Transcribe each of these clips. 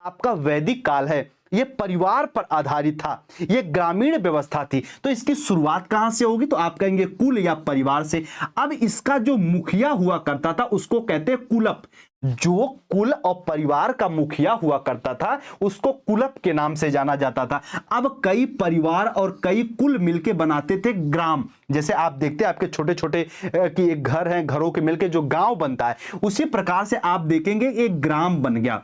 आपका वैदिक काल है ये परिवार पर आधारित था, ये ग्रामीण व्यवस्था थी। तो इसकी शुरुआत कहां से होगी? तो आप कहेंगे कुल या परिवार से। अब इसका जो मुखिया हुआ करता था उसको कहते हैं कुलप। जो कुल और परिवार का मुखिया हुआ करता था उसको कुलप के नाम से जाना जाता था। अब कई परिवार और कई कुल मिलके बनाते थे ग्राम। जैसे आप देखते हैं आपके छोटे छोटे कि एक घर है, घरों के मिलके जो गांव बनता है, उसी प्रकार से आप देखेंगे एक ग्राम बन गया।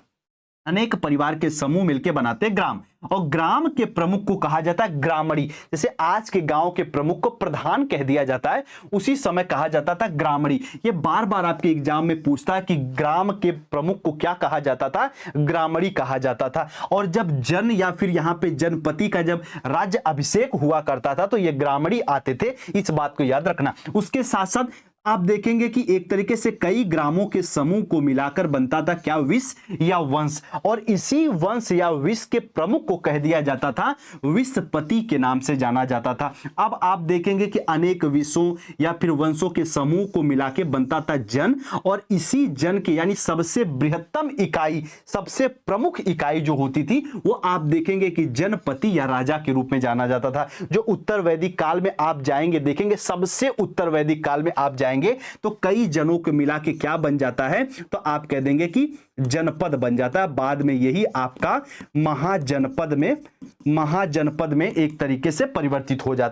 अनेक परिवार के समूह मिलकर बनाते ग्राम, और ग्राम के प्रमुख को कहा जाता है ग्रामणी। जैसे आज के गांव के प्रमुख को प्रधान कह दिया जाता है, उसी समय कहा जाता था ग्रामणी। ये बार बार आपके एग्जाम में पूछता है कि ग्राम के प्रमुख को क्या कहा जाता था? ग्रामणी कहा जाता था। और जब जन या फिर यहां पे जनपति का जब राज्य अभिषेक हुआ करता था तो ये ग्रामणी आते थे, इस बात को याद रखना। उसके साथ साथ आप देखेंगे कि एक तरीके से कई ग्रामों के समूह को मिलाकर बनता था क्या? विष या वंश। और इसी वंश या विष के प्रमुख को कह दिया जाता था विषपति के नाम से जाना जाता था। अब आप देखेंगे कि अनेक विषों या फिर वंशों के समूह को मिला के बनता था जन, और इसी जन के यानी सबसे बृहत्तम इकाई, सबसे प्रमुख इकाई जो होती थी वो आप देखेंगे कि जनपति या राजा के रूप में जाना जाता था। जो उत्तर वैदिक काल में आप जाएंगे देखेंगे, सबसे उत्तर वैदिक काल में आप जाएंगे तो कई जनों को मिला के क्या बन जाता है? तो आप कह देंगे कि जनपद बन जाता है। बाद में यही आपका महाजनपद में एक तरीके से परिवर्तित हो जाता है।